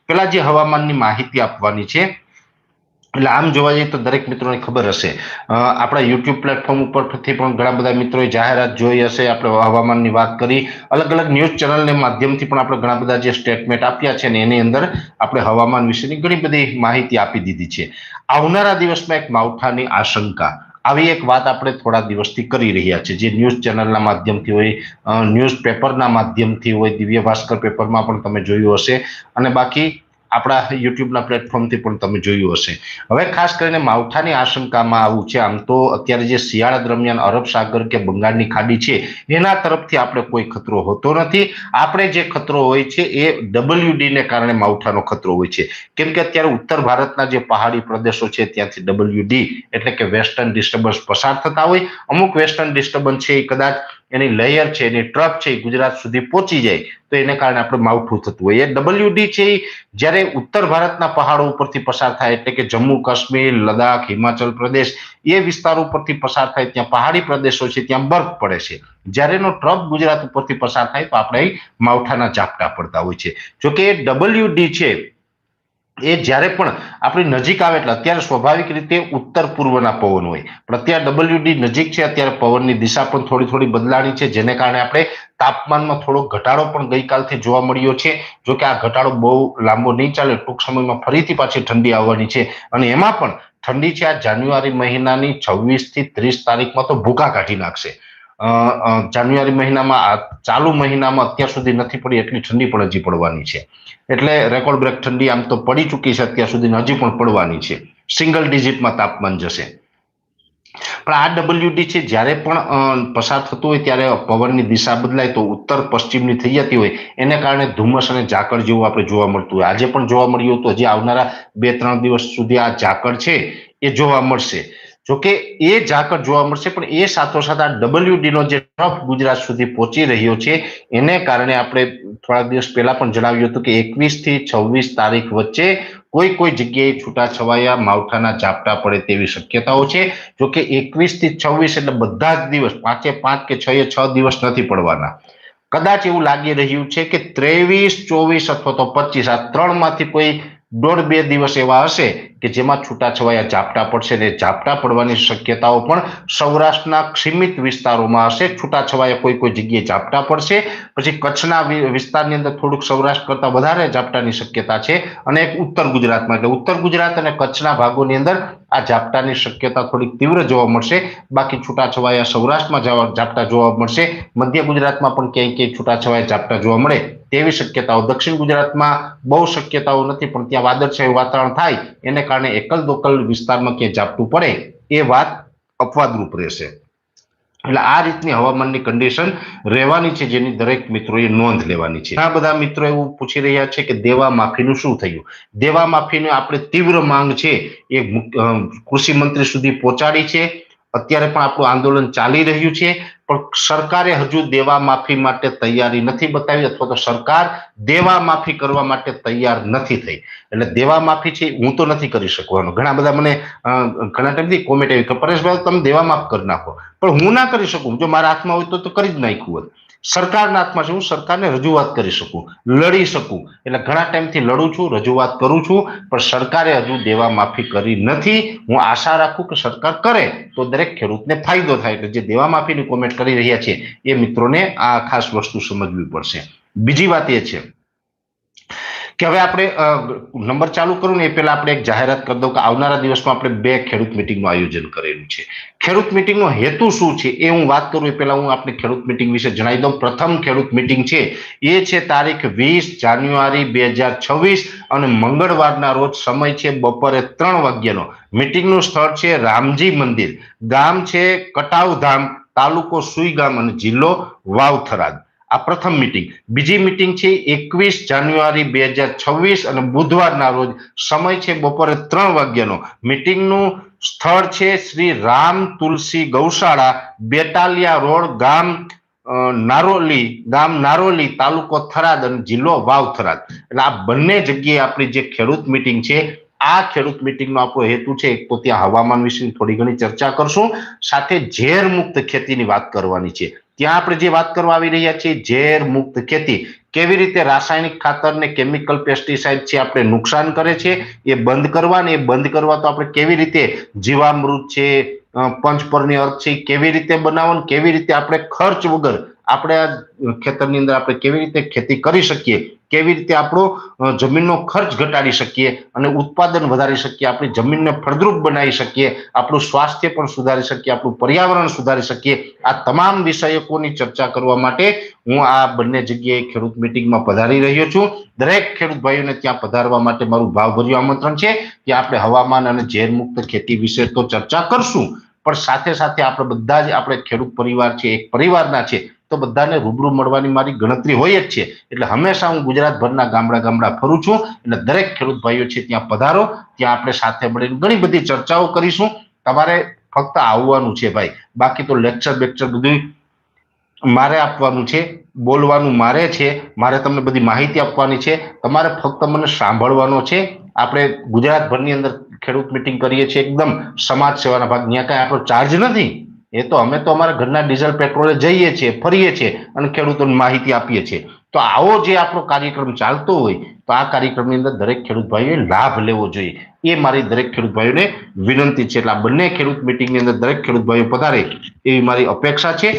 પેલા જે હવામાનની માહિતી આપવાની છે, એટલે આમ જોવા જઈએ તો દરેક મિત્રોને ખબર હશે, આપણા યુટ્યુબ પ્લેટફોર્મ ઉપરથી પણ ઘણા બધા મિત્રોએ જાહેરાત જોઈ હશે. આપણે હવામાનની વાત કરી, અલગ અલગ ન્યૂઝ ચેનલને માધ્યમથી પણ આપણે ઘણા બધા જે સ્ટેટમેન્ટ આપ્યા છે ને એની અંદર આપણે હવામાન વિશેની ઘણી બધી માહિતી આપી દીધી છે. આવનારા દિવસમાં એક માવઠાની આશંકા, આવી એક વાત આપણે થોડા દિવસથી કરી રહ્યા છે, જે ન્યૂઝ ચેનલના માધ્યમથી હોય, ન્યૂઝ પેપરના માધ્યમથી હોય, દિવ્ય ભાસ્કર પેપરમાં પણ તમે જોયું હશે, અને બાકી આપણા યુટ્યુબના પ્લેટફોર્મથી પણ તમે જોયું હશે. હવે ખાસ કરીને માવઠાની આશંકામાં આવું છે. આમ તો અત્યારે જે શિયાળા દરમિયાન અરબ સાગર કે બંગાળની ખાડી છે એના તરફથી આપણે કોઈ ખતરો હોતો નથી. આપણે જે ખતરો હોય છે એ WD ને કારણે માવઠાનો ખતરો હોય છે. કેમ કે અત્યારે ઉત્તર ભારતના જે પહાડી પ્રદેશો છે ત્યાંથી WD એટલે કે વેસ્ટર્ન ડિસ્ટર્બન્સ પસાર થતા હોય. અમુક વેસ્ટર્ન ડિસ્ટર્બન્સ છે એ કદાચ એની લેયર છે, એની ટ્રફ છે, એ ગુજરાત સુધી પહોંચી જાય તો એને કારણે આપણે માવઠું થતું હોય. એ WD છે એ જ્યારે ઉત્તર ભારતના પહાડો ઉપરથી પસાર થાય, એટલે કે જમ્મુ કાશ્મીર, લદ્દાખ, હિમાચલ પ્રદેશ એ વિસ્તારો ઉપરથી પસાર થાય, ત્યાં પહાડી પ્રદેશો છે, ત્યાં બરફ પડે છે. જ્યારે એનો ટ્રફ ગુજરાત ઉપરથી પસાર થાય તો આપણે માવઠાના ઝાપટા પડતા હોય છે. જોકે WD છે એ જ્યારે પણ આપણી નજીક આવે, એટલે અત્યારે સ્વાભાવિક રીતે ઉત્તર પૂર્વના પવન હોય, પણ અત્યારે WD નજીક છે, અત્યારે પવનની દિશા પણ થોડી થોડી બદલાણી છે, જેને કારણે આપણે તાપમાનમાં થોડો ઘટાડો પણ ગઈકાલથી જોવા મળ્યો છે. જોકે આ ઘટાડો બહુ લાંબો નહીં ચાલે, ટૂંક સમયમાં ફરીથી પાછી ઠંડી આવવાની છે, અને એમાં પણ ઠંડી છે આ જાન્યુઆરી મહિનાની 26 થી 30 તારીખમાં તો ભૂકા કાઢી નાખશે. જાન્યુઆરી મહિનામાં, ચાલુ મહિનામાં અત્યાર સુધી નથી પડી એટલી ઠંડી પણ હજી પડવાની છે. એટલે રેકોર્ડ બ્રેક ઠંડી આમ તો પડી ચૂકી છે અત્યાર સુધી, હજી પણ પડવાની છે. સિંગલ ડિજિટમાં તાપમાન જશે. પણ આ WD છે જ્યારે પણ પસાર થતું હોય ત્યારે પવનની દિશા બદલાય તો ઉત્તર પશ્ચિમની થઈ જતી હોય, એને કારણે ધુમ્મસ અને ઝાકળ જેવું આપણે જોવા મળતું હોય. આજે પણ જોવા મળ્યું હતું. હજી આવનારા 2-3 દિવસ સુધી આ ઝાકળ છે એ જોવા મળશે. જોકે એ ઝાકળ જોવા મળશે, પણ એ સાથોસાથ આ WD નો જે ટ્રફ ગુજરાત સુધી પહોંચી રહ્યો છે એને કારણે આપણે થોડા દિવસ પહેલા પણ જણાવ્યું હતું કે 21 થી 26 તારીખ વચ્ચે કોઈ કોઈ જગ્યાએ છૂટાછવાયા માવઠાના ઝાપટા પડે તેવી શક્યતાઓ છે. જોકે 21 થી 26 એટલે બધા જ દિવસ, 5-5 કે 6-6 દિવસ નથી પડવાના. કદાચ એવું લાગી રહ્યું છે કે 23, 24 અથવા તો 25 આ ત્રણમાંથી કોઈ 1.5-2 દિવસ એવા હશે કે જેમાં છૂટાછવાયા ઝાપટા પડશે, ને ઝાપટા પડવાની શક્યતાઓ પણ સૌરાષ્ટ્રના સીમિત વિસ્તારોમાં હશે. છૂટાછવાયા કોઈ કોઈ જગ્યાએ ઝાપટા પડશે. પછી કચ્છના વિસ્તારની અંદર થોડુંક સૌરાષ્ટ્ર કરતા વધારે ઝાપટાની શક્યતા છે, અને એક ઉત્તર ગુજરાતમાં, એટલે ઉત્તર ગુજરાત અને કચ્છના ભાગોની અંદર આ ઝાપટાની શક્યતા થોડીક તીવ્ર જોવા મળશે. બાકી છૂટાછવાયા સૌરાષ્ટ્રમાં ઝાપટા જોવા મળશે. મધ્ય ગુજરાતમાં પણ ક્યાંય ક્યાંય છૂટાછવાયા ઝાપટા જોવા મળે તેવી શક્યતાઓ. દક્ષિણ ગુજરાતમાં બહુ શક્યતાઓ નથી, પણ ત્યાં વાદળછાયું વાતાવરણ થાય એને કારણે એકલ દોકલ વિસ્તારમાં ક્યાંય ઝાપટું પડે એ વાત અપવાદરૂપ રહેશે. એટલે આ રીતની હવામાનની કન્ડિશન રહેવાની છે, જેની દરેક મિત્રોએ નોંધ લેવાની છે. ઘણા બધા મિત્રો એવું પૂછી રહ્યા છે કે દેવા માફીનું શું થયું. દેવા માફીની આપણે તીવ્ર માંગ છે એ કૃષિ મંત્રી સુધી પહોંચાડી છે. અત્યારે પણ આપણું આંદોલન ચાલી રહ્યું છે, પણ સરકારે હજુ દેવા માફી માટે તૈયારી નથી બતાવી, અથવા તો સરકાર દેવા માફી કરવા માટે તૈયાર નથી થઈ. એટલે દેવા માફી છે હું તો નથી કરી શકવાનો. ઘણા બધા મને ઘણા ટાઈમથી કોમેન્ટ આવી કે પરેશભાઈ તમે દેવા માફ કરી નાખો, પણ હું ના કરી શકું. જો મારા હાથમાં હોય તો કરી જ નાખ્યું હોત. સરકારના હાથમાં છે, હું સરકારને રજૂઆત કરી શકું, લડી શકું. એટલે ઘણા ટાઈમથી લડું છું, રજૂઆત કરું છું, પણ સરકારે હજુ દેવા માફી કરી નથી. હું આશા રાખું કે સરકાર કરે તો દરેક ખેડૂતને ફાયદો થાય. એટલે જે દેવા માફીની કોમેન્ટ કરી રહ્યા છે એ મિત્રોને આ ખાસ વસ્તુ સમજવી પડશે. બીજી વાત એ છે કે હવે આપણે નંબર ચાલુ કરું ને એ પહેલા આપણે એક જાહેરાત કરી દઉં કે આવનારા દિવસમાં આપણે 2 ખેડૂત મિટિંગનું આયોજન કરેલું છે. ખેડૂત મિટિંગનો હેતુ શું છે એ હું વાત કરું એ પહેલા હું આપણે ખેડૂત મિટિંગ વિશે જણાવી દઉં. પ્રથમ ખેડૂત મિટિંગ છે એ છે તારીખ 20 જાન્યુઆરી 2026 અને મંગળવારના રોજ. સમય છે બપોરે 3 વાગ્યાનો. મિટિંગનું સ્થળ છે રામજી મંદિર, ગામ છે કટાવધામ, તાલુકો સુઈગામ અને જિલ્લો વાવથરાદ. આ પ્રથમ મીટિંગ. બીજી મીટિંગ છે 21 જાન્યુઆરી 2026 અને બુધવારના રોજ. સમય છે બપોરે 3 વાગ્યાનો. મીટિંગનું સ્થળ છે શ્રી રામ તુલસી ગૌશાળા, બેટાલિયા રોડ, ગામ નારોલી, તાલુકો થરાદ અને જિલ્લો વાવથરાદ. એટલે આ બંને જગ્યાએ આપણી જે ખેડૂત મીટિંગ છે, આ ખેડૂત મિટિંગનો આપણો હેતુ છે એક તો ત્યાં હવામાન વિશે થોડી ઘણી ચર્ચા કરશું, સાથે ઝેર મુક્ત ખેતીની વાત કરવાની છે. ત્યાં આપણે જે વાત કરવા આવી રહ્યા છીએ ઝેર મુક્ત ખેતી, કેવી રીતે રાસાયણિક ખાતર ને કેમિકલ પેસ્ટિસાઇડ છે આપણે નુકસાન કરે છે એ બંધ કરવા, ને એ બંધ કરવા તો આપણે કેવી રીતે જીવામૃત છે, પંચપર્ણી અર્ક છે કેવી રીતે બનાવવાનું, કેવી રીતે આપણે ખર્ચ વગર આપણે આ ખેતરની અંદર આપણે કેવી રીતે ખેતી કરી શકીએ, કેવી રીતે આપણો જમીનનો ખર્ચ ઘટાડી શકીએ અને ઉત્પાદન વધારી શકીએ, આપણી જમીનને ફળદ્રુપ બનાવી શકીએ, આપણું સ્વાસ્થ્ય પણ સુધારી શકીએ, આપણું પર્યાવરણ સુધારી શકીએ. આ તમામ વિષયકોની ચર્ચા કરવા માટે હું આ બંને જગ્યાએ ખેડૂત મિટિંગમાં પધારી રહ્યો છું. દરેક ખેડૂત ભાઈઓને ત્યાં પધારવા માટે મારું ભાવભર્યું આમંત્રણ છે. ત્યાં આપણે હવામાન અને ઝેર મુક્ત ખેતી વિશે તો ચર્ચા કરશું, પણ સાથે સાથે આપણે બધા જ આપણે ખેડૂત પરિવાર છે, એક પરિવારના છે, તો બધાને રૂબરૂ મળવાની મારી ગણતરી હોય જ છે. એટલે હંમેશા હું ગુજરાતભરના ગામડા ફરું છું. એટલે દરેક ખેડૂત ભાઈઓ છે ત્યાં પધારો, ત્યાં આપણે સાથે મળીને ઘણી બધી ચર્ચાઓ કરીશું. તમારે ફક્ત આવવાનું છે ભાઈ, બાકી તો લેક્ચર બેક્ચર બધું મારે આપવાનું છે, બોલવાનું મારે છે, મારે તમને બધી માહિતી આપવાની છે, તમારે ફક્ત મને સાંભળવાનો છે. આપણે ગુજરાતભરની અંદર ખેડૂત મિટિંગ કરીએ છીએ, એકદમ સમાજ સેવાના ભાગ, ત્યાં કાંઈ આપણો ચાર્જ નથી. એ તો અમે તો અમારા ઘરના ડીઝલ પેટ્રોલે જઈએ છીએ, ફરીએ છીએ અને ખેડૂતોને માહિતી આપીએ છીએ. તો આવો જે આપણો કાર્યક્રમ ચાલતો હોય, તો આ કાર્યક્રમની અંદર દરેક ખેડૂત ભાઈઓએ લાભ લેવો જોઈએ, એ મારી દરેક ખેડૂત ભાઈઓને વિનંતી છે. એટલે આ બંને ખેડૂત મિટિંગની અંદર દરેક ખેડૂત ભાઈઓ પધારે એવી મારી અપેક્ષા છે.